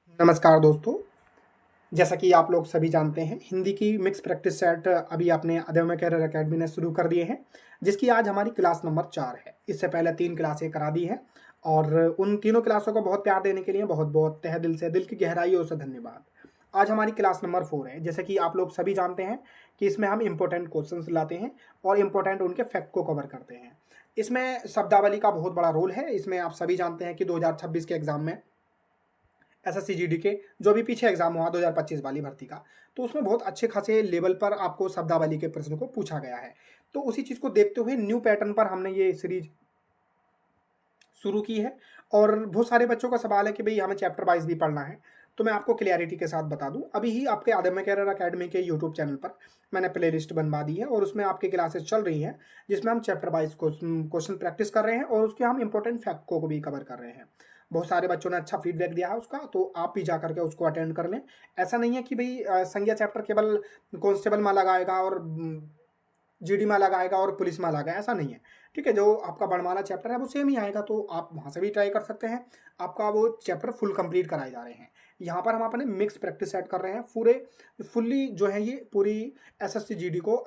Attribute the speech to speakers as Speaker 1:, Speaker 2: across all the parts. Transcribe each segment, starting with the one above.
Speaker 1: नमस्कार दोस्तों, जैसा कि आप लोग सभी जानते हैं, हिंदी की मिक्स प्रैक्टिस सेट अभी आपने अदम्य कैरियर अकेडमी ने शुरू कर दिए हैं, जिसकी आज हमारी क्लास नंबर 4 है। इससे पहले 3 क्लासें करा दी हैं और उन तीनों क्लासों को बहुत प्यार देने के लिए बहुत-बहुत तहे दिल से, दिल की गहराइयों से धन्यवाद। आज हमारी क्लास नंबर 4 है। जैसे कि आप लोग सभी जानते हैं कि इसमें हम इम्पोर्टेंट क्वेश्चंस लाते हैं और इम्पोर्टेंट उनके फैक्ट को कवर करते हैं। इसमें शब्दावली का बहुत बड़ा रोल है। इसमें आप सभी जानते हैं कि 2026 के एग्ज़ाम में एसएससी जीडी के जो भी पीछे एग्जाम हुआ 2025 वाली भर्ती का, तो उसमें बहुत अच्छे खासे लेवल पर आपको शब्दावली के प्रश्न को पूछा गया है। तो उसी चीज़ को देखते हुए न्यू पैटर्न पर हमने ये सीरीज शुरू की है और बहुत सारे बच्चों का सवाल है कि भई हमें चैप्टर वाइज़ भी पढ़ना है। तो मैं आपको क्लैरिटी के साथ बता दूँ, अभी ही आपके अदम्य कैरियर अकेडमी के यूट्यूब चैनल पर मैंने प्लेलिस्ट बनवा दी है और उसमें आपकी क्लासेस चल रही हैं, जिसमें हम चैप्टर वाइज़ क्वेश्चन प्रैक्टिस कर रहे हैं और उसके हम इम्पोर्टेंट फैक्ट को भी कवर कर रहे हैं। बहुत सारे बच्चों ने अच्छा फीडबैक दिया है उसका, तो आप भी जा कर के उसको अटेंड कर लें। ऐसा नहीं है कि भई संज्ञा चैप्टर केवल कांस्टेबल में लगाएगा और जीडी में लगाएगा और पुलिस में लगाएगा, ऐसा नहीं है। ठीक है, जो आपका बड़माला चैप्टर है वो सेम ही आएगा, तो आप वहाँ से भी ट्राई कर सकते हैं। आपका वो चैप्टर फुल कंप्लीट कराए जा रहे हैं। यहाँ पर हम अपने मिक्स प्रैक्टिस सेट कर रहे हैं, पूरे फुल्ली जो है ये पूरी एसएससी जीडी को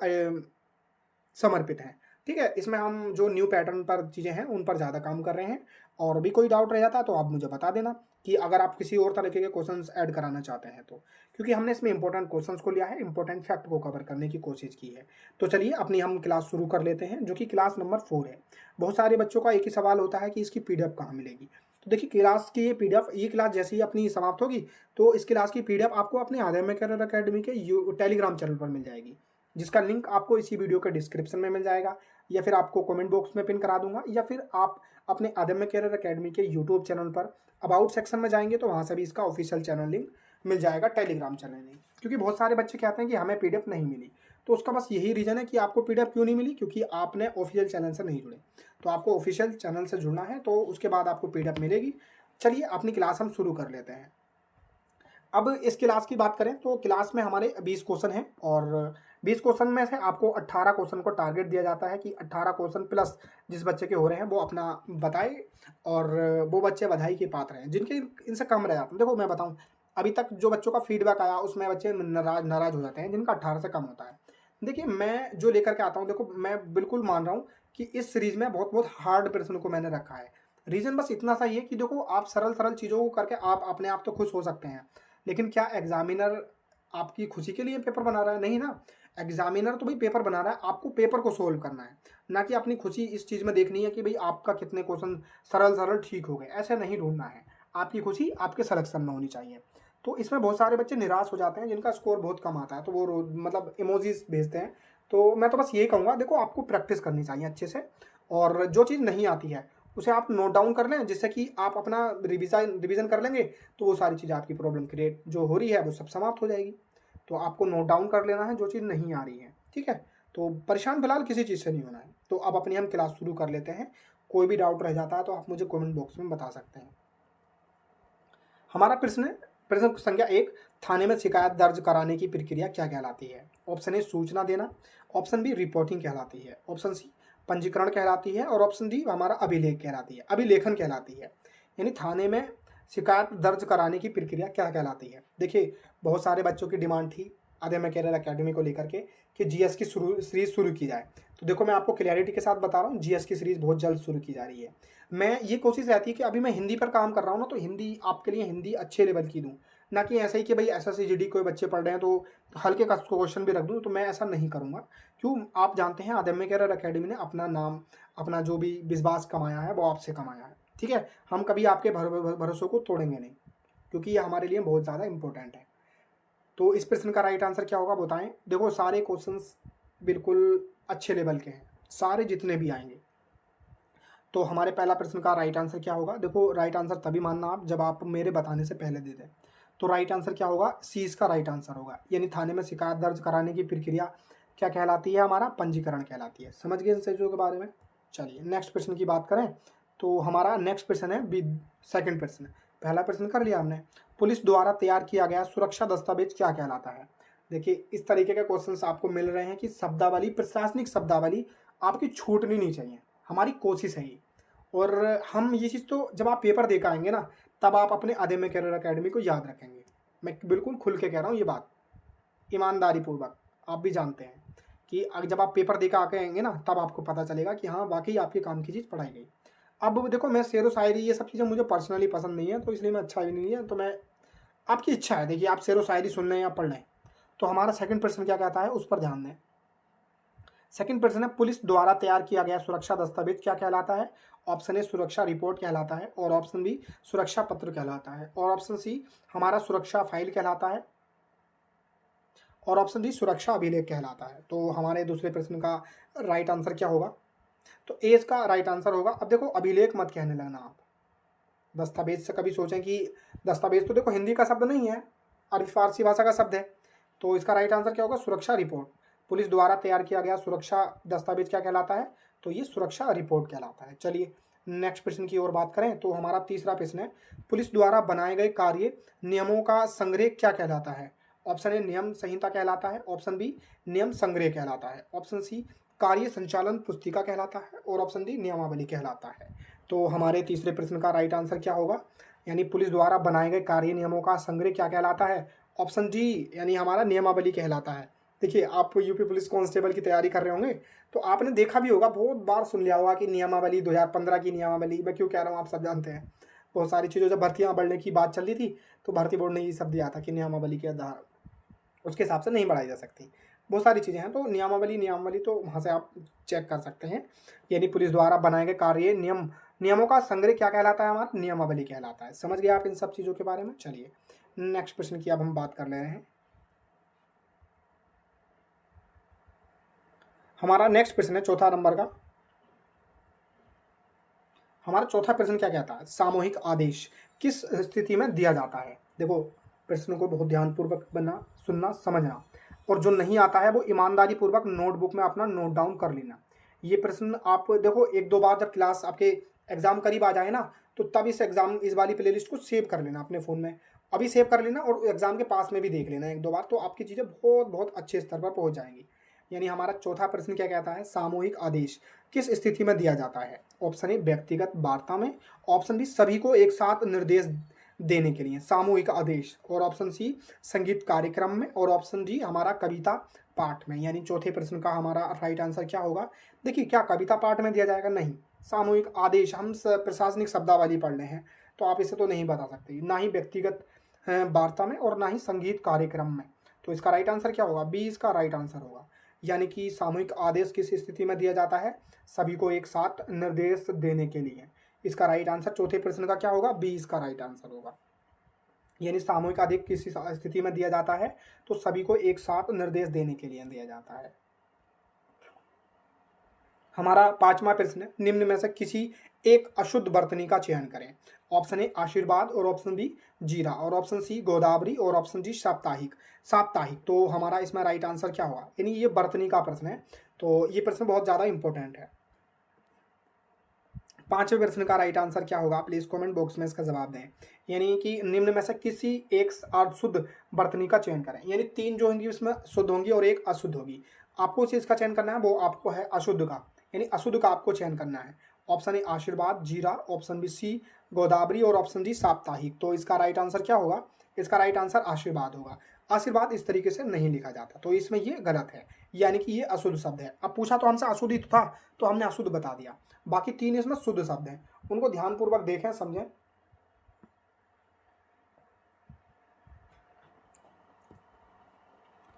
Speaker 1: समर्पित हैं। ठीक है, इसमें हम जो न्यू पैटर्न पर चीज़ें हैं उन पर ज़्यादा काम कर रहे हैं और भी कोई डाउट रह जाता है तो आप मुझे बता देना कि अगर आप किसी और तरीके के क्वेश्चंस ऐड कराना चाहते हैं तो, क्योंकि हमने इसमें इंपॉर्टेंट क्वेश्चंस को लिया है, इंपॉर्टेंट फैक्ट को कवर करने की कोशिश की है। तो चलिए अपनी हम क्लास शुरू कर लेते हैं, जो कि क्लास नंबर 4 है। बहुत सारे बच्चों का एक ही सवाल होता है कि इसकी पीडीएफ कहाँ मिलेगी। तो देखिए, क्लास की ये पीडीएफ, ये क्लास जैसे ही अपनी समाप्त होगी तो इस क्लास की पीडीएफ आपको अपने अदम्य कैरियर अकेडमी के टेलीग्राम चैनल पर मिल जाएगी, जिसका लिंक आपको इसी वीडियो के डिस्क्रिप्शन में मिल जाएगा या फिर आपको कमेंट बॉक्स में पिन करा दूंगा, या फिर आप अपने अदम्य कैरियर अकेडमी के यूट्यूब चैनल पर अबाउट सेक्शन में जाएंगे तो वहाँ से भी इसका ऑफिशियल चैनल लिंक मिल जाएगा, टेलीग्राम चैनल लिंक। क्योंकि बहुत सारे बच्चे कहते हैं कि हमें पीडीएफ नहीं मिली, तो उसका बस यही रीज़न है कि आपको पीडीएफ क्यों नहीं मिली, क्योंकि आपने ऑफिशियल चैनल से नहीं जुड़े। तो आपको ऑफिशियल चैनल से जुड़ना है, तो उसके बाद आपको पीडीएफ मिलेगी। चलिए अपनी क्लास हम शुरू कर लेते हैं। अब इस क्लास की बात करें तो क्लास में हमारे 20 क्वेश्चन हैं और 20 क्वेश्चन में से आपको 18 क्वेश्चन को टारगेट दिया जाता है कि 18 क्वेश्चन प्लस जिस बच्चे के हो रहे हैं वो अपना बताए, और वो बच्चे बधाई के पात्र हैं जिनके इनसे कम रह जाते हैं। देखो मैं बताऊं, अभी तक जो बच्चों का फीडबैक आया उसमें बच्चे नाराज हो जाते हैं जिनका 18 से कम होता है। देखिए, मैं जो लेकर के आता हूँ, देखो मैं बिल्कुल मान रहा हूँ कि इस सीरीज में बहुत बहुत हार्ड प्रश्न को मैंने रखा है। रीज़न बस इतना सा ही है कि देखो, आप सरल सरल चीज़ों को करके आप अपने आप तो खुश हो सकते हैं, लेकिन क्या एग्जामिनर आपकी खुशी के लिए पेपर बना रहा है? नहीं ना। एग्जामिनर तो भाई पेपर बना रहा है, आपको पेपर को सोल्व करना है, ना कि अपनी खुशी इस चीज़ में देखनी है कि भाई आपका कितने क्वेश्चन सरल सरल ठीक हो गए। ऐसे नहीं ढूंढना है, आपकी खुशी आपके सिलेक्शन में होनी चाहिए। तो इसमें बहुत सारे बच्चे निराश हो जाते हैं जिनका स्कोर बहुत कम आता है, तो वो मतलब इमोजीज भेजते हैं। तो मैं तो बस यही कहूँगा, देखो आपको प्रैक्टिस करनी चाहिए अच्छे से, और जो चीज़ नहीं आती है उसे आप नोट डाउन कर लें, जिससे कि आप अपना रिवीजन कर लेंगे तो वो सारी चीज़ें आपकी प्रॉब्लम क्रिएट जो हो रही है वो सब समाप्त हो जाएगी। तो आपको नोट डाउन कर लेना है जो चीज़ नहीं आ रही है, ठीक है। तो परेशान फिलहाल किसी चीज़ से नहीं होना है। तो अब अपनी हम क्लास शुरू कर लेते हैं। कोई भी डाउट रह जाता है तो आप मुझे कमेंट बॉक्स में बता सकते हैं। हमारा प्रश्न संख्या 1, थाने में शिकायत दर्ज कराने की प्रक्रिया क्या कहलाती है? ऑप्शन ए सूचना देना, ऑप्शन बी रिपोर्टिंग कहलाती है, ऑप्शन सी पंजीकरण कहलाती है और ऑप्शन डी हमारा अभिलेख कहलाती है, अभिलेखन कहलाती है। यानी थाने में शिकायत दर्ज कराने की प्रक्रिया क्या कहलाती है? देखिए, बहुत सारे बच्चों की डिमांड थी अदम्य कैरियर अकेडमी को लेकर के कि जीएस की सीरीज शुरू की जाए। तो देखो, मैं आपको क्लैरिटी के साथ बता रहा हूँ, जीएस की सीरीज बहुत जल्द शुरू की जा रही है। मैं ये कोशिश रहती है कि अभी मैं हिंदी पर काम कर रहा हूँ ना, तो हिंदी आपके लिए हिंदी अच्छे लेवल की दूँ, ना कि ऐसा ही कि भाई एसएससी जीडी कोई बच्चे पढ़ रहे हैं तो हल्के का क्वेश्चन भी रख दूँ। तो मैं ऐसा नहीं करूँगा। क्यों? आप जानते हैं अदम्य कैरियर अकेडमी ने अपना नाम, अपना जो भी विश्वास कमाया है वो आपसे कमाया है, ठीक है। हम कभी आपके भरोसों को तोड़ेंगे नहीं, क्योंकि ये हमारे लिए बहुत ज़्यादा इंपॉर्टेंट है। तो इस प्रश्न का राइट आंसर क्या होगा बताएं? देखो, सारे क्वेश्चंस बिल्कुल अच्छे लेवल के हैं, सारे जितने भी आएंगे। तो हमारे पहला प्रश्न का राइट आंसर क्या होगा? देखो, राइट आंसर तभी मानना आप जब आप मेरे बताने से पहले दे दें। तो राइट आंसर क्या होगा? सी इसका राइट आंसर होगा। यानी थाने में शिकायत दर्ज कराने की प्रक्रिया क्या कहलाती है? हमारा पंजीकरण कहलाती है। समझ गए इन चीज़ों के बारे में? चलिए नेक्स्ट प्रश्न की बात करें तो हमारा नेक्स्ट प्रश्न है सेकंड प्रश्न। पहला प्रश्न कर लिया हमने, पुलिस द्वारा तैयार किया गया सुरक्षा दस्तावेज क्या कहलाता है? देखिए, इस तरीके के क्वेश्चंस आपको मिल रहे हैं कि शब्दावली, प्रशासनिक शब्दावली आपकी छूटनी नहीं चाहिए, हमारी कोशिश है ये। और हम ये चीज़ तो जब आप पेपर दे के आएंगे ना, तब आप अपने अदम्य कैरियर अकेडमी को याद रखेंगे। मैं बिल्कुल खुल के कह रहा हूँ ये बात, ईमानदारी पूर्वक। आप भी जानते हैं कि जब आप पेपर दे के आके आएंगे ना, तब आपको पता चलेगा कि हाँ वाकई आपके काम की चीज़ पढ़ाई गई। अब देखो, मैं शेरो शायरी ये सब चीज़ें मुझे पर्सनली पसंद नहीं है, तो इसलिए मैं अच्छा भी नहीं है, तो मैं, आपकी इच्छा है, देखिए आप शेरो शायरी सुन लें या पढ़ लें। तो हमारा सेकंड प्रश्न क्या कहता है, उस पर ध्यान दें। सेकंड प्रश्न है, पुलिस द्वारा तैयार किया गया सुरक्षा दस्तावेज क्या कहलाता है? ऑप्शन ए सुरक्षा रिपोर्ट कहलाता है, और ऑप्शन बी सुरक्षा पत्र कहलाता है, और ऑप्शन सी हमारा सुरक्षा फाइल कहलाता है, और ऑप्शन डी सुरक्षा अभिलेख कहलाता है। तो हमारे दूसरे प्रश्न का राइट आंसर क्या होगा? तो ए इसका राइट आंसर होगा। अब देखो, अभिलेख मत कहने लगना आप, दस्तावेज से कभी सोचें कि दस्तावेज तो देखो हिंदी का शब्द नहीं है, अरबी फारसी भाषा का शब्द है। तो इसका राइट आंसर क्या होगा? सुरक्षा रिपोर्ट। पुलिस द्वारा तैयार किया गया सुरक्षा दस्तावेज क्या कहलाता है? तो ये सुरक्षा रिपोर्ट कहलाता है। चलिए नेक्स्ट प्रश्न की ओर बात करें, तो हमारा तीसरा प्रश्न है, पुलिस द्वारा बनाए गए कार्य नियमों का संग्रह क्या कहलाता है? ऑप्शन ए नियम संहिता कहलाता है, ऑप्शन बी नियम संग्रह कहलाता है, ऑप्शन सी कार्य संचालन पुस्तिका कहलाता है, और ऑप्शन डी नियमावली कहलाता है। तो हमारे तीसरे प्रश्न का राइट आंसर क्या होगा? यानी पुलिस द्वारा बनाए गए कार्य नियमों का संग्रह क्या कहलाता है? ऑप्शन डी यानी हमारा नियमावली कहलाता है। देखिए, आप यूपी पुलिस कांस्टेबल की तैयारी कर रहे होंगे, तो आपने देखा भी होगा, बहुत बार सुन लिया होगा कि नियमावली 2015 की नियमावली। मैं क्यों कह रहा हूँ, आप सब जानते हैं। बहुत सारी चीज़ों, जब भर्तियाँ बढ़ने की बात चल रही थी, तो भर्ती बोर्ड ने ये सब दिया था कि नियमावली के आधार, उसके हिसाब से नहीं बढ़ाई जा सकती। बहुत सारी चीज़ें हैं, तो नियमावली तो वहाँ से आप चेक कर सकते हैं। यानी पुलिस द्वारा बनाए गए कार्य नियमों का संग्रह क्या कहलाता है? हमारा नियमावली कहलाता है। समझ गए आप इन सब चीज़ों के बारे में? चलिए नेक्स्ट प्रश्न की अब हम बात कर ले रहे हैं। हमारा नेक्स्ट प्रश्न है चौथा नंबर का। हमारा चौथा प्रश्न क्या कहता है? सामूहिक आदेश किस स्थिति में दिया जाता है? देखो, प्रश्न को बहुत ध्यानपूर्वक बना, सुनना, समझना, और जो नहीं आता है वो ईमानदारी पूर्वक नोटबुक में अपना नोट डाउन कर लेना। ये प्रश्न आप देखो, एक दो बार जब क्लास आपके एग्जाम करीब आ जाए ना, तो तब इस वाली प्लेलिस्ट को सेव कर लेना अपने फ़ोन में। अभी सेव कर लेना, और एग्जाम के पास में भी देख लेना एक दो बार, तो आपकी चीज़ें बहुत बहुत अच्छे स्तर पर पहुंच जाएंगी। यानी हमारा चौथा प्रश्न क्या कहता है? सामूहिक आदेश किस स्थिति में दिया जाता है? ऑप्शन ए व्यक्तिगत वार्ता में, ऑप्शन बी सभी को एक साथ निर्देश देने के लिए सामूहिक आदेश, और ऑप्शन सी संगीत कार्यक्रम में, और ऑप्शन डी हमारा कविता पाठ में। यानी चौथे प्रश्न का हमारा राइट आंसर क्या होगा? देखिए, क्या कविता पाठ में दिया जाएगा? नहीं। सामूहिक आदेश हम प्रशासनिक शब्दावली पढ़ रहे हैं, तो आप इसे तो नहीं बता सकते। ना ही व्यक्तिगत वार्ता में, और ना ही संगीत कार्यक्रम में। तो इसका राइट आंसर क्या होगा? बी इसका राइट आंसर होगा। यानी कि सामूहिक आदेश किस स्थिति में दिया जाता है? सभी को एक साथ निर्देश देने के लिए। इसका राइट आंसर चौथे प्रश्न का क्या होगा? बी इसका राइट आंसर होगा। यानी सामूहिक आदेश किस स्थिति में दिया जाता है? तो सभी को एक साथ निर्देश देने के लिए दिया जाता है। हमारा पांचवा प्रश्न, निम्न में से किसी एक अशुद्ध वर्तनी का चयन करें। ऑप्शन ए आशीर्वाद, और ऑप्शन बी जीरा, और ऑप्शन सी गोदावरी, और ऑप्शन डी साप्ताहिक। साप्ताहिक, तो हमारा इसमें राइट आंसर क्या होगा? यानी ये वर्तनी का प्रश्न है, तो ये प्रश्न बहुत ज़्यादा इंपॉर्टेंट है। पांचवें प्रश्न का राइट आंसर क्या होगा? प्लीज कमेंट बॉक्स में इसका जवाब दें। यानी कि निम्न में से किसी एक अशुद्ध वर्तनी का चयन करें। यानी तीन जो होंगी उसमें शुद्ध होंगी और एक अशुद्ध होगी। आपको उस चीज का चयन करना है, वो आपको है अशुद्ध का। यानी अशुद्ध का आपको चयन करना है। ऑप्शन ए आशीर्वाद, जीरा, ऑप्शन बी सी गोदावरी, और ऑप्शन डी साप्ताहिक। तो इसका राइट आंसर क्या होगा? इसका राइट आंसर आशीर्वाद होगा। आशीर्वाद इस तरीके से नहीं लिखा जाता, तो इसमें ये गलत है। यानी कि ये अशुद्ध शब्द है। अब पूछा तो हमसे अशुद्ध ही तो था, तो हमने अशुद्ध बता दिया। बाकी तीन इसमें शुद्ध शब्द हैं, उनको ध्यानपूर्वक देखें, समझें।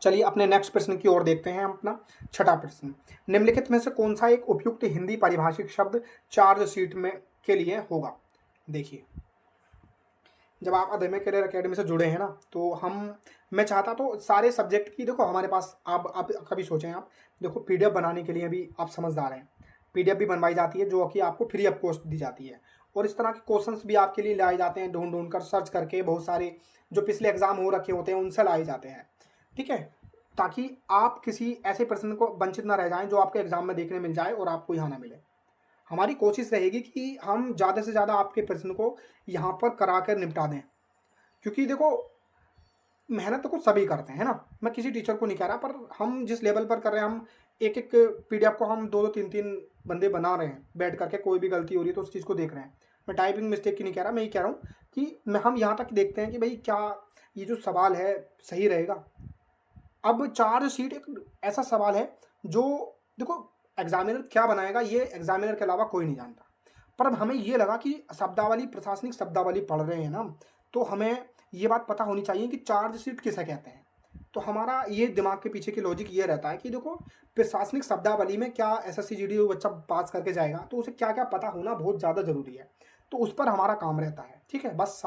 Speaker 1: चलिए अपने नेक्स्ट प्रश्न की ओर देखते हैं। अपना छठा प्रश्न, निम्नलिखित में से कौन सा एक उपयुक्त हिंदी पारिभाषिक शब्द चार्जशीट में के लिए होगा? देखिए, जब आप अदम्य कैरियर अकेडमी से जुड़े हैं ना, तो मैं चाहता तो सारे सब्जेक्ट की, देखो हमारे पास आप कभी सोचें, आप देखो पीडीएफ बनाने के लिए भी आप समझदार हैं। पीडीएफ भी बनवाई जाती है, जो कि आपको फ्री ऑफ कॉस्ट दी जाती है, और इस तरह के क्वेश्चंस भी आपके लिए लाए जाते हैं, ढूंढ ढूंढ कर सर्च करके। बहुत सारे जो पिछले एग्जाम हो रखे होते हैं उनसे लाए जाते हैं, ठीक है, ताकि आप किसी ऐसे प्रश्न को वंचित ना रह जाएं जो आपके एग्जाम में देखने मिल जाए और आपको यहाँ ना मिले। हमारी कोशिश रहेगी कि हम ज़्यादा से ज़्यादा आपके प्रश्न को यहाँ पर करा कर निपटा दें, क्योंकि देखो मेहनत तो कुछ सभी करते हैं ना। मैं किसी टीचर को नहीं कह रहा, पर हम जिस लेवल पर कर रहे हैं, हम एक एक पीडीएफ को हम दो दो तीन तीन बंदे बना रहे हैं बैठ करके, कोई भी गलती हो रही है तो उस चीज़ को देख रहे हैं। मैं टाइपिंग मिस्टेक की नहीं कह रहा, मैं ये कह रहा हूँ कि हम यहाँ तक देखते हैं कि भाई क्या ये जो सवाल है सही रहेगा। अब चार्जशीट एक ऐसा सवाल है जो, देखो एग्जामिनर क्या बनाएगा ये एग्जामिनर के अलावा कोई नहीं जानता, पर अब हमें ये लगा कि शब्दावली, प्रशासनिक शब्दावली पढ़ रहे हैं ना, तो हमें ये बात पता होनी चाहिए कि चार्जशीट किसे कहते हैं। तो हमारा ये दिमाग के पीछे की लॉजिक ये रहता है कि देखो प्रशासनिक शब्दावली में क्या एसएससी जीडी बच्चा पास करके जाएगा तो उसे क्या क्या पता होना बहुत ज़्यादा जरूरी है, तो उस पर हमारा काम रहता है। ठीक है, बस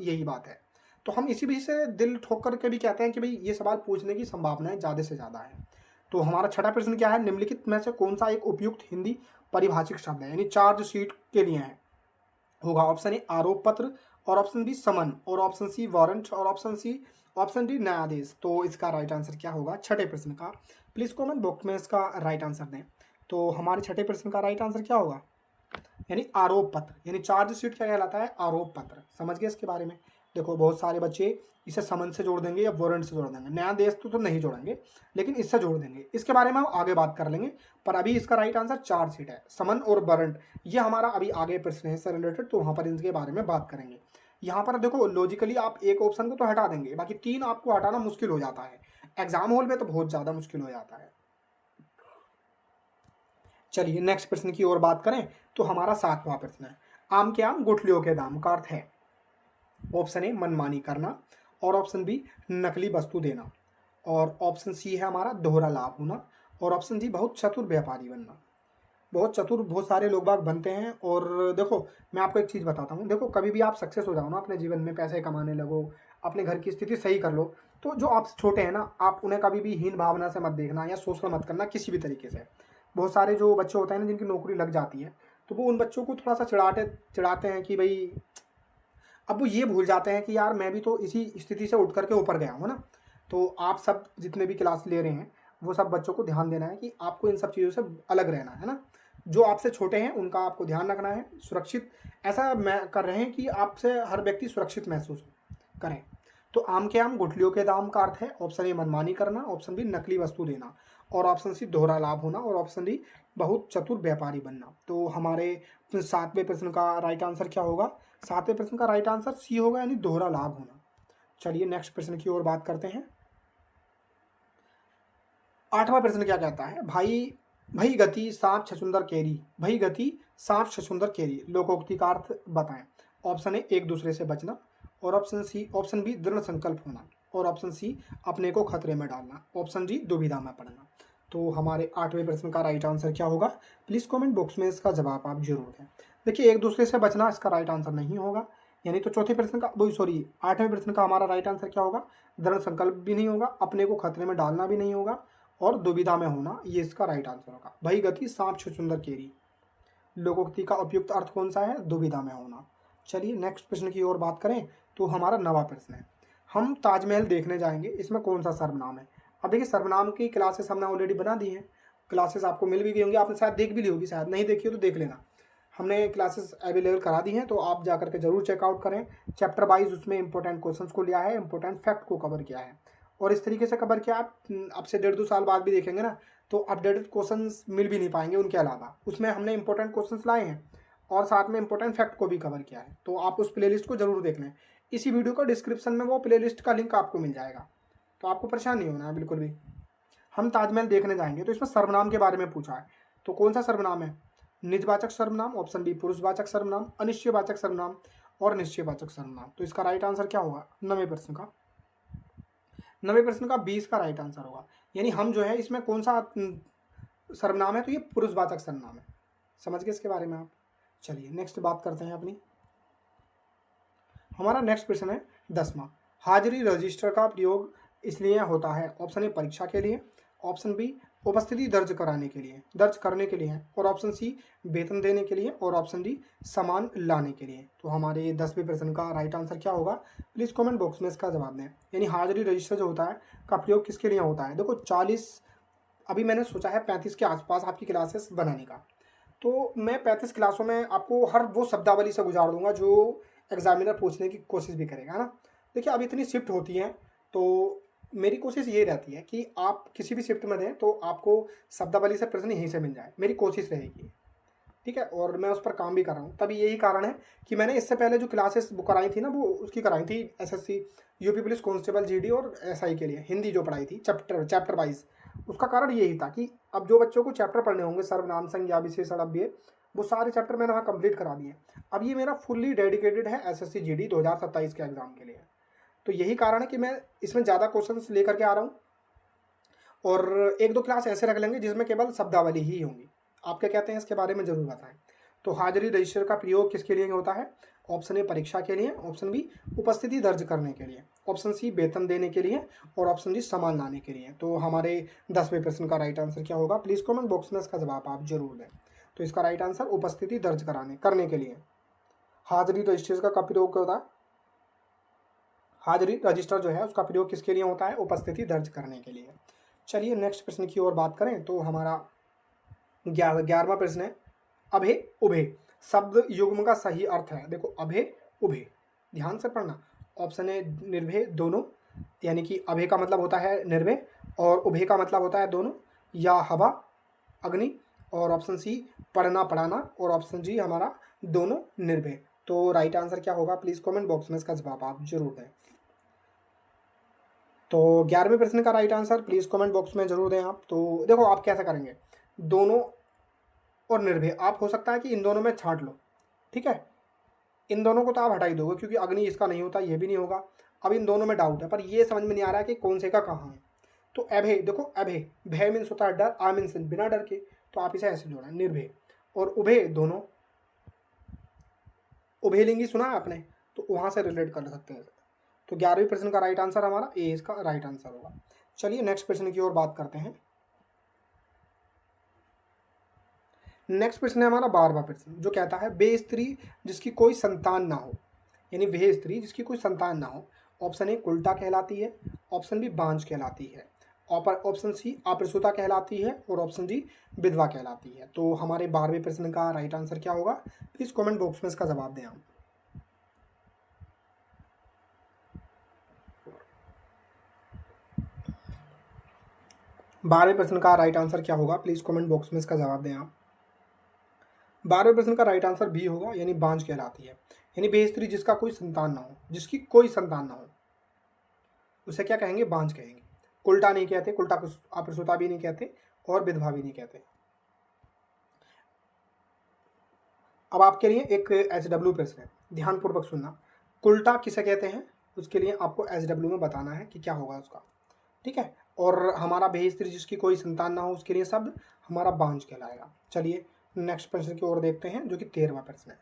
Speaker 1: यही बात है। तो हम इसी वजह से दिल ठोक करके भी कहते हैं कि भाई ये सवाल पूछने की संभावनाएं ज़्यादा से ज़्यादा है। तो हमारा छठा प्रश्न क्या है, निम्नलिखित में से कौन सा एक उपयुक्त हिंदी परिभाषिक शब्द है, यानी चार्जशीट के लिए है। होगा ऑप्शन ए आरोप पत्र, और ऑप्शन बी समन, और ऑप्शन सी वारंट, और ऑप्शन डी न्यायाधीश। तो इसका राइट आंसर क्या होगा छठे प्रश्न का? प्लीज कमेंट बॉक्स में इसका राइट आंसर दें। तो हमारे छठे प्रश्न का राइट आंसर क्या होगा, यानी आरोप पत्र, यानी चार्जशीट क्या कहलाता है, आरोप पत्र। समझ गए इसके बारे में? देखो बहुत सारे बच्चे इसे समन से जोड़ देंगे या वारंट से जोड़ देंगे, न्यायाधीश तो नहीं जोड़ेंगे लेकिन इससे जोड़ देंगे, इसके बारे में हम आगे बात कर लेंगे। पर अभी इसका राइट आंसर चार्जशीट है। समन और वारंट ये हमारा अभी आगे प्रश्न है इससे रिलेटेड, तो वहां पर इनके बारे में बात करेंगे। यहाँ पर देखो लॉजिकली आप एक ऑप्शन को तो हटा देंगे, बाकी तीन आपको हटाना मुश्किल हो जाता है, एग्जाम हॉल में तो बहुत ज्यादा मुश्किल हो जाता है। चलिए नेक्स्ट प्रश्न की ओर बात करें तो हमारा सातवां प्रश्न है, आम के आम गुठलियों के दाम का अर्थ है। ऑप्शन ए मनमानी करना, और ऑप्शन बी नकली वस्तु देना, और ऑप्शन सी है हमारा दोहरा लाभ होना, और ऑप्शन डी बहुत चतुर व्यापारी बनना। बहुत चतुर बहुत सारे लोग बाग बनते हैं। और देखो मैं आपको एक चीज़ बताता हूँ, देखो कभी भी आप सक्सेस हो जाओ ना अपने जीवन में, पैसे कमाने लगो, अपने घर की स्थिति सही कर लो, तो जो आपसे छोटे हैं ना, आप उन्हें कभी भी हीन भावना से मत देखना या शोषण मत करना किसी भी तरीके से। बहुत सारे जो बच्चे होते हैं ना जिनकी नौकरी लग जाती है, तो वो उन बच्चों को थोड़ा सा चिढ़ाते हैं कि भाई, अब वो ये भूल जाते हैं कि यार मैं भी तो इसी स्थिति से उठ करके ऊपर गया हूँ ना। तो आप सब जितने भी क्लास ले रहे हैं वो सब बच्चों को ध्यान देना है कि आपको इन सब चीज़ों से अलग रहना है ना। जो आपसे छोटे हैं उनका आपको ध्यान रखना है, सुरक्षित ऐसा मैं कर रहे हैं कि आपसे हर व्यक्ति सुरक्षित महसूस करें। तो आम के आम गुठलियों के दाम का अर्थ है ऑप्शन ए मनमानी करना, ऑप्शन बी नकली वस्तु देना, और ऑप्शन सी दोहरा लाभ होना, और ऑप्शन डी बहुत चतुर व्यापारी बनना। तो हमारे सातवें प्रश्न का राइट आंसर क्या होगा? सातवें प्रश्न का राइट आंसर सी होगा, यानी दोहरा लाभ होना। चलिए नेक्स्ट प्रश्न की ओर बात करते हैं। आठवां प्रश्न क्या कहता है, भई गति सांप छछुंदर केरी, भई गति सांप छछुंदर केरी, लोकोक्ति का अर्थ बताएं। ऑप्शन ए एक दूसरे से बचना, और ऑप्शन बी दृढ़ संकल्प होना, और ऑप्शन सी अपने को खतरे में डालना, ऑप्शन डी दुविधा में पड़ना। तो हमारे आठवें प्रश्न का राइट आंसर क्या होगा? प्लीज कमेंट बॉक्स में इसका जवाब आप जरूर दें। देखिए एक दूसरे से बचना इसका राइट आंसर नहीं होगा, यानी तो चौथे प्रश्न का आठवें प्रश्न का हमारा राइट आंसर क्या होगा? दृढ़ संकल्प भी नहीं होगा, अपने को खतरे में डालना भी नहीं होगा, और दुविधा में होना, ये इसका राइट आंसर होगा। भई गति सांप छुछुंदर केरी, लोकोक्ति का उपयुक्त अर्थ कौन सा है? दुविधा में होना। चलिए नेक्स्ट प्रश्न की ओर बात करें तो हमारा नवा प्रश्न है, हम ताजमहल देखने जाएंगे, इसमें कौन सा सर्वनाम है? अब देखिए सर्वनाम की क्लासेस हमने ऑलरेडी बना दी हैं, क्लासेस आपको मिल भी गई होंगी, आपने शायद देख भी ली होगी, शायद नहीं देखी हो तो देख लेना। हमने क्लासेस अवेलेबल करा दी हैं, तो आप जा करके जरूर चेकआउट करें। चैप्टर वाइज उसमें इंपॉर्टेंट क्वेश्चंस को लिया है, इंपॉर्टेंट फैक्ट को कवर किया है, और इस तरीके से कवर किया आप अब से 1.5-2 साल बाद भी देखेंगे ना तो अपडेटेड क्वेश्चंस मिल भी नहीं पाएंगे। उनके अलावा उसमें हमने इंपॉर्टेंट क्वेश्चंस लाए हैं और साथ में इंपॉर्टेंट फैक्ट को भी कवर किया है, तो आप उस प्लेलिस्ट को जरूर देख लें। इसी वीडियो का डिस्क्रिप्शन में वो प्लेलिस्ट का लिंक आपको मिल जाएगा, तो आपको परेशान नहीं होना है बिल्कुल भी। हम ताजमहल देखने जाएंगे, तो इसमें सर्वनाम के बारे में पूछा है, तो कौन सा सर्वनाम है? निजवाचक सर्वनाम, ऑप्शन बी पुरुषवाचक सर्वनाम, अनिश्चयवाचक सर्वनाम, और निश्चयवाचक सर्वनाम। तो इसका राइट आंसर क्या होगा नवे प्रश्न का 20 का राइट आंसर होगा। यानी हम जो है इसमें कौन सा सर्वनाम है, तो ये पुरुषवाचक सर्वनाम है। समझ गए इसके बारे में आप? चलिए नेक्स्ट बात करते हैं अपनी। हमारा नेक्स्ट प्रश्न है 10वां, हाजिरी रजिस्टर का प्रयोग इसलिए होता है। ऑप्शन ए परीक्षा के लिए, ऑप्शन बी उपस्थिति दर्ज करने के लिए है, और ऑप्शन सी वेतन देने के लिए, और ऑप्शन डी सामान लाने के लिए। तो हमारे 10वें प्रश्न का राइट आंसर क्या होगा? प्लीज कमेंट बॉक्स में इसका जवाब दें। यानी हाजिरी रजिस्टर जो होता है का प्रयोग किसके लिए होता है? देखो 40, अभी मैंने सोचा है 35 के आसपास आपकी क्लासेस बनाने का, तो मैं 35 क्लासों में आपको हर वो शब्दावली से गुजार दूंगा जो एग्जामिनर पूछने की कोशिश भी करेगा ना। देखिए अब इतनी शिफ्ट होती हैं, तो मेरी कोशिश ये रहती है कि आप किसी भी शिफ्ट में दें तो आपको शब्दावली से प्रश्न यहीं से मिल जाए, मेरी कोशिश रहेगी, ठीक है। और मैं उस पर काम भी कर रहा हूँ। तभी यही कारण है कि मैंने इससे पहले जो क्लासेस बुक कराई थी ना, वो उसकी कराई थी SSC, UP police constable, GD और एसआई के लिए हिंदी जो पढ़ाई थी चैप्टर वाइज। उसका कारण यही था कि अब जो बच्चों को चैप्टर पढ़ने होंगे, सर्वनाम, संज्ञा, विशेषण, अव्यय, वो सारे चैप्टर मैंने वहाँ कंप्लीट करा दिए। अब ये मेरा फुल्ली डेडिकेटेड है एसएससी जीडी 2027 के एग्जाम के लिए। तो यही कारण है कि मैं इसमें ज़्यादा क्वेश्चंस लेकर के आ रहा हूँ, और एक दो क्लास ऐसे रख लेंगे जिसमें केवल शब्दावली ही होंगी। आप क्या कहते हैं इसके बारे में ज़रूर बताएं। तो हाजिरी रजिस्टर का प्रयोग किसके लिए होता है? ऑप्शन ए परीक्षा के लिए, ऑप्शन बी उपस्थिति दर्ज करने के लिए, ऑप्शन सी वेतन देने के लिए, और ऑप्शन डी सामान लाने के लिए। तो हमारे 10वें प्रश्न का राइट आंसर क्या होगा? प्लीज़ कमेंट बॉक्स में इसका जवाब आप जरूर दें। तो इसका राइट आंसर उपस्थिति दर्ज करने के लिए हाजिरी रजिस्टर का प्रयोग होता है। हाजिरी रजिस्टर जो है उसका प्रयोग किसके लिए होता है? उपस्थिति दर्ज करने के लिए। चलिए नेक्स्ट प्रश्न की ओर बात करें तो हमारा 11वां प्रश्न है, अभे उभे शब्द युग्म का सही अर्थ है। देखो अभे उभे ध्यान से पढ़ना। ऑप्शन ए निर्भय दोनों, यानी कि अभे का मतलब होता है निर्भय और उभे का मतलब होता है दोनों, या हवा अग्नि, और ऑप्शन सी पढ़ना पढ़ाना, और ऑप्शन जी हमारा दोनों निर्भय। तो राइट आंसर क्या होगा? प्लीज कमेंट बॉक्स में इसका जवाब आप जरूर दें। तो 11वें प्रश्न का right answer please comment box में जरूर दें आप। तो देखो आप कैसे करेंगे, दोनों और निर्भय, आप हो सकता है कि इन दोनों में छांट लो, ठीक है। इन दोनों को तो आप हटा ही दोगे क्योंकि अग्नि इसका नहीं होता, ये भी नहीं होगा। अब इन दोनों में डाउट है, पर ये समझ में नहीं आ रहा है कि कौन से का कहाँ है। तो अभय, देखो अभय, भय मीन्स होता है डर, आ मीन्स बिना डर के, तो आप इसे ऐसे जोड़ा निर्भय। और उभय दोनों, उभयलिंगी सुना है आपने, तो वहां से रिलेट कर सकते हैं। तो 11वें प्रश्न का राइट आंसर हमारा ए इसका राइट आंसर होगा। चलिए नेक्स्ट प्रश्न की ओर बात करते हैं। नेक्स्ट प्रश्न है हमारा 12वां प्रश्न, जो कहता है वे स्त्री जिसकी कोई संतान ना हो, यानी वह स्त्री जिसकी कोई संतान ना हो। ऑप्शन ए उल्टा कहलाती है, ऑप्शन बी बांझ कहलाती है, ऑप्शन सी अप्रसूता कहलाती है, और ऑप्शन डी विधवा कहलाती है। तो हमारे 12वें प्रश्न का राइट आंसर क्या होगा? प्लीज कमेंट बॉक्स में इसका जवाब दें आप। बारहवें प्रश्न का राइट आंसर क्या होगा? प्लीज कमेंट बॉक्स में इसका जवाब दें आप। 12वें प्रश्न का राइट आंसर बी होगा, यानी बांझ कहलाती है। यानी वे स्त्री जिसका कोई संतान ना हो, जिसकी कोई संतान ना हो, उसे क्या कहेंगे? बांझ कहेंगे। उल्टा नहीं कहते, उल्टा अप्रसूता भी नहीं कहते, और विधवा भी नहीं कहते। अब आपके लिए एक एचडब्ल्यू प्रश्न है, ध्यानपूर्वक सुनना। उल्टा किसे कहते हैं, उसके लिए आपको एचडब्ल्यू में बताना है कि क्या होगा उसका, ठीक है। और हमारा वे स्त्री जिसकी कोई संतान ना हो, उसके लिए शब्द हमारा बांझ कहलाएगा। चलिए नेक्स्ट प्रश्न की ओर देखते हैं, जो कि 13वां प्रश्न है।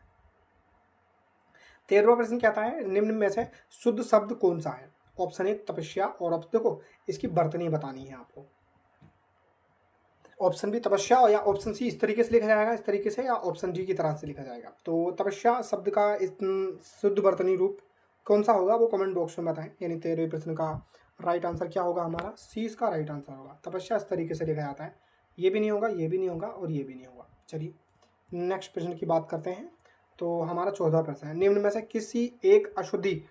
Speaker 1: 13वां प्रश्न कहता है निम्न में से शुद्ध शब्द कौन सा है? ऑप्शन ए तपस्या, और अब देखो इसकी वर्तनी बतानी है आपको। ऑप्शन बी तपस्या, या ऑप्शन सी इस तरीके से लिखा जाएगा, इस तरीके से, या ऑप्शन डी की तरह से लिखा जाएगा। तो तपस्या शब्द का शुद्ध वर्तनी रूप कौन सा होगा, वो कमेंट बॉक्स में बताएं। यानी 13वें प्रश्न का राइट आंसर क्या होगा? हमारा सी इसका राइट आंसर होगा। तपस्या इस तरीके से लिखा जाता है, ये भी नहीं होगा, ये भी नहीं होगा, और ये भी नहीं होगा। चलिए नेक्स्ट प्रश्न की बात करते हैं। तो हमारा 14वां प्रश्न है, निम्न में से किसी एक अशुद्धि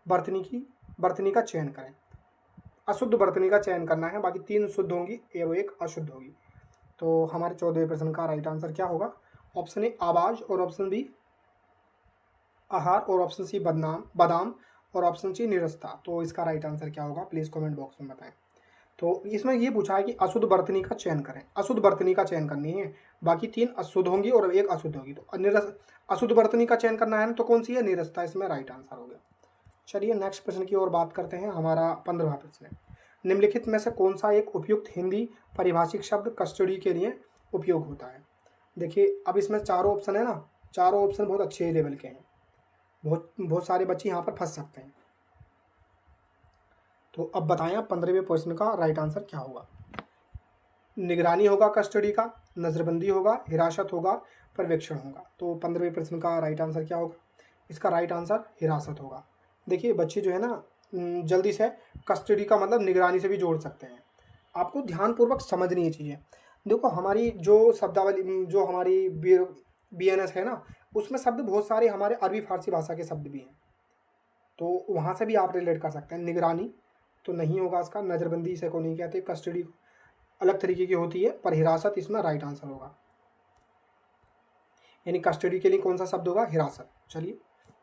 Speaker 1: वर्तनी का चयन करें। अशुद्ध वर्तनी का चयन करना है, बाकी 3 शुद्ध होंगी एवं 1 अशुद्ध होगी। तो हमारे 14वें प्रश्न का राइट आंसर क्या होगा? ऑप्शन ए आवाज, और ऑप्शन बी आहार, और ऑप्शन सी बादाम, और ऑप्शन सी निरस्ता। तो इसका राइट आंसर क्या होगा? प्लीज कमेंट बॉक्स में बताएं। तो इसमें ये पूछा है कि अशुद्ध वर्तनी का चयन करें, अशुद्ध वर्तनी का चयन करनी है, बाकी 3 अशुद्ध होंगी और 1 अशुद्ध होगी। तो अशुद्ध वर्तनी का चयन करना है, तो कौन सी है? निरस्ता इसमें राइट आंसर हो गया। चलिए नेक्स्ट प्रश्न की ओर बात करते हैं। हमारा 15वां प्रश्न है, निम्नलिखित में से कौन सा एक उपयुक्त हिंदी परिभाषिक शब्द कस्टडी के लिए उपयोग होता है? देखिए अब इसमें चारों ऑप्शन है ना, चारों ऑप्शन बहुत अच्छे लेवल के हैं, बहुत सारे बच्चे यहाँ पर फंस सकते हैं। तो अब बताएं आप 15वें प्रश्न का राइट आंसर क्या होगा? निगरानी होगा कस्टडी का, नजरबंदी होगा, हिरासत होगा, पर्यवेक्षण होगा। तो 15वें प्रश्न का राइट आंसर क्या होगा? इसका राइट आंसर हिरासत होगा। देखिए बच्चे जो है ना जल्दी से कस्टडी का मतलब निगरानी से भी जोड़ सकते हैं। आपको ध्यानपूर्वक समझनी ये चीज़ें। देखो हमारी जो शब्दावली, जो हमारी BNS है ना, उसमें शब्द बहुत सारे हमारे अरबी फारसी भाषा के शब्द भी हैं, तो वहाँ से भी आप रिलेट कर सकते हैं। निगरानी, तो नहीं होगा इसका। नज़रबंदी इसे को नहीं कहते, कस्टडी अलग तरीके की होती है, पर हिरासत इसमें राइट आंसर होगा। यानी कस्टडी के लिए कौन सा शब्द होगा? हिरासत। चलिए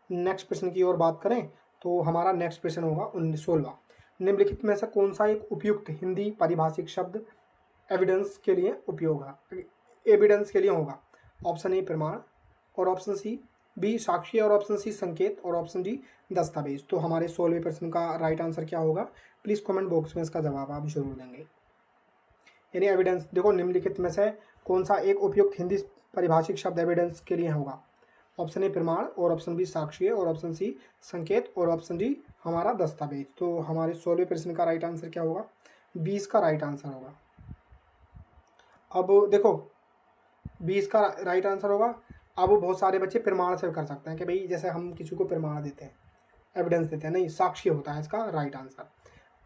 Speaker 1: नेक्स्ट प्रश्न की ओर बात करें तो हमारा नेक्स्ट प्रश्न होगा 16वां। निम्नलिखित में से कौन सा एक उपयुक्त हिंदी पारिभाषिक शब्द एविडेंस के लिए उपयोग है, एविडेंस के लिए होगा? ऑप्शन ए प्रमाण, और ऑप्शन सी बी साक्ष्य, और ऑप्शन सी संकेत, और ऑप्शन डी दस्तावेज। तो हमारे 16वें प्रश्न का राइट आंसर क्या होगा? प्लीज़ कमेंट बॉक्स में इसका जवाब आप जरूर देंगे। यानी एविडेंस, देखो निम्नलिखित में से कौन सा एक उपयुक्त हिंदी पारिभाषिक शब्द एविडेंस के लिए होगा? ऑप्शन ए प्रमाण, और ऑप्शन बी साक्ष्य, और ऑप्शन सी संकेत, और ऑप्शन डी हमारा दस्तावेज। तो हमारे 16वें प्रश्न का राइट आंसर क्या होगा? 20 का राइट आंसर होगा। अब देखो 20 का राइट आंसर होगा। अब बहुत सारे बच्चे प्रमाण से कर सकते हैं कि भाई जैसे हम किसी को प्रमाण देते हैं, एविडेंस देते हैं, नहीं, साक्ष्य होता है इसका राइट आंसर।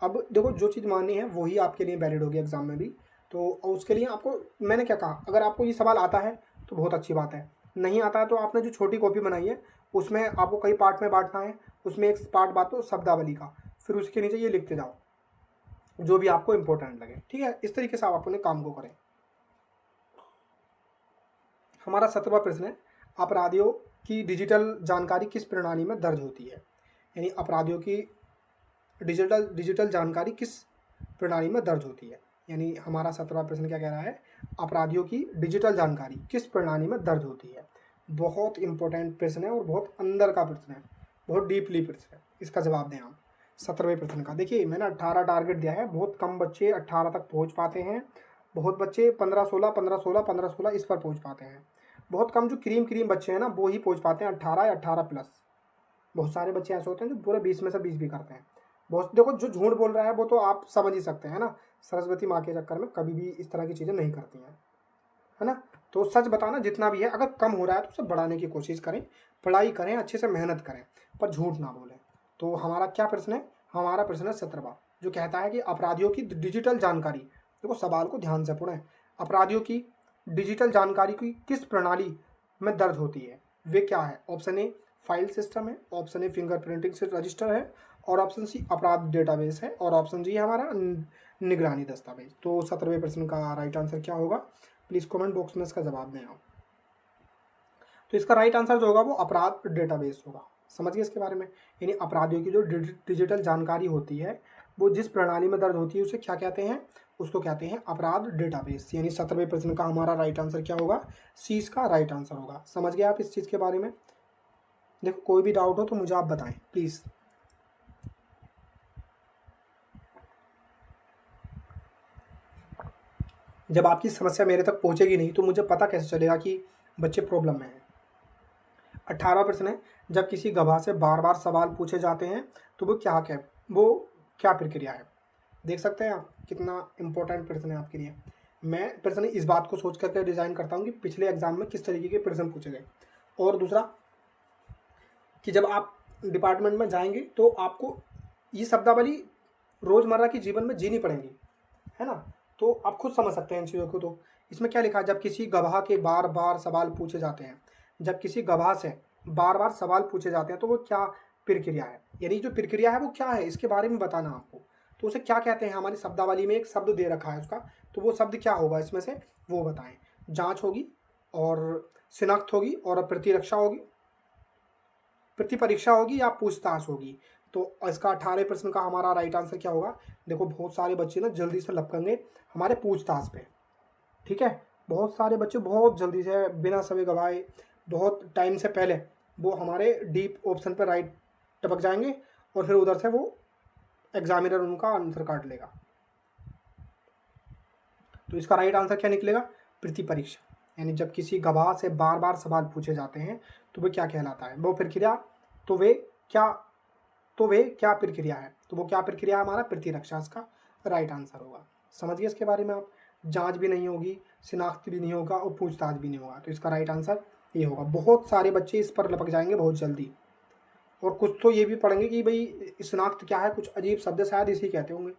Speaker 1: अब देखो जो चीज़ माननी है वही आपके लिए वैलिड होगी एग्जाम में भी। तो उसके लिए आपको मैंने क्या कहा, अगर आपको ये सवाल आता है तो बहुत अच्छी बात है, नहीं आता है तो आपने जो छोटी कॉपी बनाई है उसमें आपको कई पार्ट में बांटना है, उसमें एक पार्ट बांटो शब्दावली का, फिर उसके नीचे ये लिखते जाओ जो भी आपको इंपॉर्टेंट लगे। ठीक है, इस तरीके से आप अपने काम को करें। हमारा 17वां प्रश्न है, अपराधियों की डिजिटल जानकारी किस प्रणाली में दर्ज होती है? यानी अपराधियों की डिजिटल जानकारी किस प्रणाली में दर्ज होती है? यानी हमारा 17वां प्रश्न क्या कह रहा है? अपराधियों की डिजिटल जानकारी किस प्रणाली में दर्ज होती है? बहुत इंपॉर्टेंट प्रश्न है और बहुत अंदर का प्रश्न है, बहुत डीपली प्रश्न है। इसका जवाब दें आप 17वें प्रश्न का। देखिए मैंने 18 टारगेट दिया है, बहुत कम बच्चे 18 तक पहुंच पाते हैं, बहुत बच्चे 15-16, 15-16, 15-16 इस पर पहुंच पाते हैं। बहुत कम जो क्रीम बच्चे हैं ना वो ही पहुंच पाते हैं 18 या 18+। बहुत सारे बच्चे ऐसे होते हैं जो पूरे 20 में से 20 भी करते हैं। बहुत देखो जो झूठ बोल रहा है वो तो आप समझ ही सकते हैं ना, सरस्वती माँ के चक्कर में कभी भी इस तरह की चीज़ें नहीं करती हैं, है ना। तो सच बताना जितना भी है, अगर कम हो रहा है तो उसे बढ़ाने की कोशिश करें, पढ़ाई करें, अच्छे से मेहनत करें, पर झूठ ना बोलें। तो हमारा क्या प्रश्न है? हमारा प्रश्न है 17वां, जो कहता है कि अपराधियों की डिजिटल जानकारी, देखो सवाल को ध्यान से पढ़ें, अपराधियों की डिजिटल जानकारी की किस प्रणाली में दर्ज होती है? वे क्या है? ऑप्शन ए फाइल सिस्टम है, ऑप्शन ए फिंगरप्रिंटिंग से रजिस्टर है, और ऑप्शन सी अपराध डेटाबेस है, और ऑप्शन जी हमारा निगरानी दस्तावेज। तो 17वें प्रश्न का राइट आंसर क्या होगा? प्लीज़ कमेंट बॉक्स में इसका जवाब दें आप। तो इसका राइट आंसर जो होगा वो अपराध डेटाबेस होगा। समझ गए इसके बारे में? यानी अपराधियों की जो डिजिटल जानकारी होती है वो जिस प्रणाली में दर्ज होती है उसे क्या कहते हैं? उसको कहते हैं अपराध डेटाबेस। यानी 17वें प्रश्न का हमारा राइट आंसर क्या होगा? सी इसका राइट आंसर होगा। समझ गए आप इस चीज़ के बारे में? देखो कोई भी डाउट हो तो मुझे आप बताएं प्लीज़। जब आपकी समस्या मेरे तक पहुंचेगी नहीं तो मुझे पता कैसे चलेगा कि बच्चे प्रॉब्लम में हैं। 18वां प्रश्न है, जब किसी गवाह से बार बार सवाल पूछे जाते हैं तो वो क्या प्रक्रिया है? देख सकते हैं आप कितना इंपॉर्टेंट प्रश्न है आपके लिए। मैं प्रश्न इस बात को सोच करके डिज़ाइन करता हूँ कि पिछले एग्जाम में किस तरीके के प्रश्न पूछे गए, और दूसरा कि जब आप डिपार्टमेंट में जाएंगे तो आपको ये शब्दावली रोज़मर्रा की जीवन में जीनी पड़ेगी, है ना। तो आप खुद समझ सकते हैं इन चीज़ों को। तो इसमें क्या लिखा है? जब किसी गवाह के बार बार सवाल पूछे जाते हैं, जब किसी गवाह से बार बार सवाल पूछे जाते हैं तो वो क्या प्रक्रिया है? यानी जो प्रक्रिया है वो क्या है इसके बारे में बताना आपको। तो उसे क्या कहते हैं? हमारी शब्दावली में एक शब्द दे रखा है उसका, तो वो शब्द क्या होगा इसमें से वो बताएं। जांच होगी, और शिनाख्त होगी, और प्रतिरक्षा होगी, प्रतिपरीक्षा होगी, या पूछताछ होगी। तो इसका 18वें प्रश्न का हमारा राइट आंसर क्या होगा? देखो बहुत सारे बच्चे ना जल्दी से लपकेंगे हमारे पूछताछ पे, ठीक है। बहुत सारे बच्चे बहुत जल्दी से बिना समय गवाए बहुत टाइम से पहले वो हमारे डीप ऑप्शन पर राइट टपक जाएंगे, और फिर उधर से वो एग्जामिनर उनका आंसर काट लेगा। तो इसका राइट आंसर क्या निकलेगा? प्रतिपरीक्षा। यानी जब किसी गवाह से बार बार सवाल पूछे जाते हैं तो वे क्या कहलाता है? वो प्रक्रिया, तो वे क्या प्रक्रिया है? तो वो क्या प्रक्रिया है? हमारा प्रतिरक्षा इसका राइट आंसर होगा। समझिए इसके बारे में आप। जांच भी नहीं होगी, शिनाख्त भी नहीं होगा, और पूछताछ भी नहीं होगा। तो इसका राइट आंसर ये होगा। बहुत सारे बच्चे इस पर लपक जाएंगे बहुत जल्दी, और कुछ तो ये भी पढ़ेंगे कि भाई शिनाख्त क्या है, कुछ अजीब शब्द शायद इसी कहते होंगे।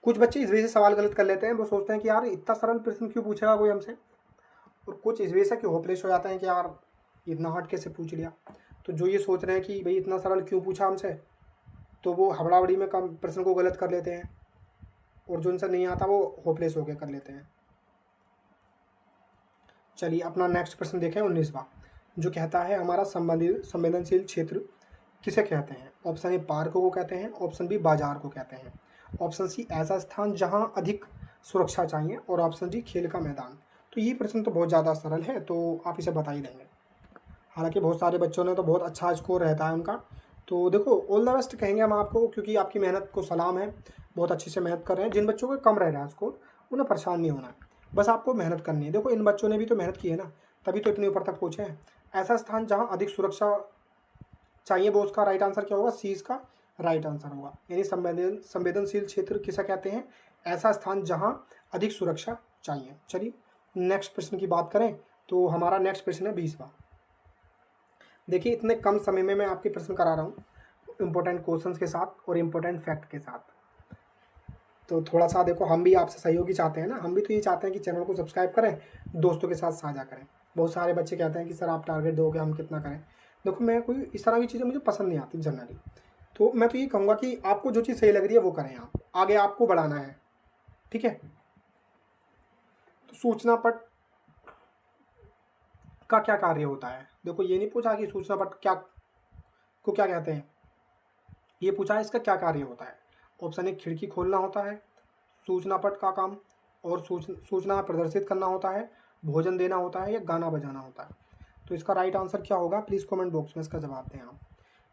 Speaker 1: कुछ बच्चे इस वजह से सवाल गलत कर लेते हैं, वो सोचते हैं कि यार इतना सरल प्रश्न क्यों पूछेगा कोई हमसे, और कुछ इस वजह से कि होपलेस हो जाते हैं कि यार इतना हार्ड कैसे पूछ लिया। तो जो ये सोच रहे हैं कि भाई इतना सरल क्यों पूछा हमसे, तो वो हबड़ाबड़ी में कम प्रश्न को गलत कर लेते हैं, और जो इनसे नहीं आता वो होपलेस होकर कर लेते हैं। चलिए अपना नेक्स्ट प्रश्न देखें 19वां, जो कहता है हमारा संवेदनशील क्षेत्र किसे कहते हैं। ऑप्शन ए पार्क को कहते हैं, ऑप्शन बी बाजार को कहते हैं, ऑप्शन सी ऐसा स्थान जहां अधिक सुरक्षा चाहिए, और ऑप्शन डी खेल का मैदान। तो ये प्रश्न तो बहुत ज़्यादा सरल है, तो आप इसे बता ही देंगे। हालांकि बहुत सारे बच्चों ने तो बहुत अच्छा स्कोर रहता है उनका। तो देखो ऑल द बेस्ट कहेंगे हम आपको, क्योंकि आपकी मेहनत को सलाम है, बहुत अच्छे से मेहनत कर रहे हैं। जिन बच्चों को कम रह रहा है स्कोर, उन्हें परेशान नहीं होना है, बस आपको मेहनत करनी है। देखो इन बच्चों ने भी तो मेहनत की है ना, तभी तो इतने ऊपर तक पहुँचे हैं। ऐसा स्थान जहाँ अधिक सुरक्षा चाहिए, वो उसका राइट आंसर क्या होगा, सी इसका राइट आंसर होगा। यानी संवेदनशील क्षेत्र किसे कहते हैं, ऐसा स्थान जहां अधिक सुरक्षा चाहिए। चलिए नेक्स्ट प्रश्न की बात करें, तो हमारा नेक्स्ट प्रश्न है 20वां। देखिए इतने कम समय में मैं आपके प्रश्न करा रहा हूँ, इंपॉर्टेंट क्वेश्चंस के साथ और इम्पोर्टेंट फैक्ट के साथ। तो थोड़ा सा देखो, हम भी आपसे सहयोगी चाहते हैं ना, हम भी तो ये चाहते हैं कि चैनल को सब्सक्राइब करें, दोस्तों के साथ साझा करें। बहुत सारे बच्चे कहते हैं कि सर आप टारगेट दोगे, हम कितना करें। देखो मैं कोई इस तरह की चीज़ें मुझे पसंद नहीं आती जनरली, तो मैं तो ये कहूँगा कि आपको जो चीज़ सही लग रही है वो करें, आप आगे आपको बढ़ाना है, ठीक है। तो सूचना पट का क्या कार्य होता है। देखो ये नहीं पूछा कि सूचना पट क्या को क्या कहते हैं, ये पूछा है इसका क्या कार्य होता है। ऑप्शन ए खिड़की खोलना होता है सूचना पट का काम, और सूचना प्रदर्शित करना होता है, भोजन देना होता है, या गाना बजाना होता है। तो इसका राइट आंसर क्या होगा, प्लीज़ कमेंट बॉक्स में इसका जवाब दें आप।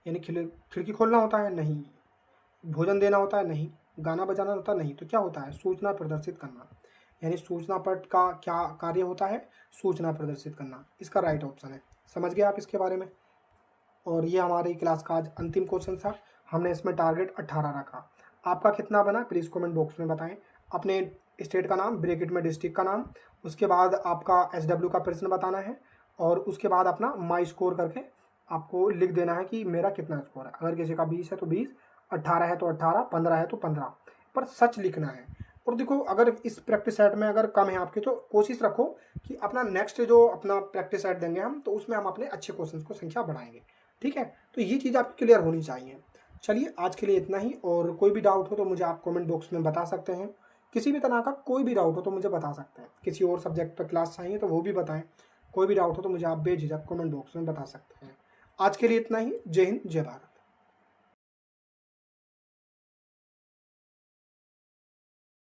Speaker 1: यानी खिड़की खोलना होता है, नहीं। भोजन देना होता है, नहीं। गाना बजाना होता है, नहीं। तो क्या होता है, सूचना प्रदर्शित करना। यानी सूचना पट का क्या कार्य होता है, सूचना प्रदर्शित करना। इसका राइट ऑप्शन है। समझ गए आप इसके बारे में। और ये हमारी क्लास का आज अंतिम क्वेश्चन था। हमने इसमें टारगेट 18 रखा। आपका कितना बना प्लीज़ कमेंट बॉक्स में बताएं। अपने स्टेट का नाम, ब्रैकेट में डिस्ट्रिक्ट का नाम, उसके बाद आपका SW का प्रश्न बताना है, और उसके बाद अपना माई स्कोर करके आपको लिख देना है कि मेरा कितना स्कोर है। अगर किसी का 20 है तो 20, 18 है तो 18, 15 है तो 15, पर सच लिखना है। और देखो अगर इस प्रैक्टिस सेट में अगर कम है आपके, तो कोशिश रखो कि अपना नेक्स्ट जो अपना प्रैक्टिस सेट देंगे हम, तो उसमें हम अपने अच्छे क्वेश्चन को संख्या बढ़ाएंगे, ठीक है। तो ये चीज़ आपकी क्लियर होनी चाहिए। चलिए आज के लिए इतना ही, और कोई भी डाउट हो तो मुझे आप कमेंट बॉक्स में बता सकते हैं। किसी भी तरह का कोई भी डाउट हो तो मुझे बता सकते हैं। किसी और सब्जेक्ट पर क्लास चाहिए तो वो भी बताएं। कोई भी डाउट हो तो मुझे आप बेझिझक कमेंट बॉक्स में बता सकते हैं। आज के लिए इतना ही। जय हिंद, जय भारत।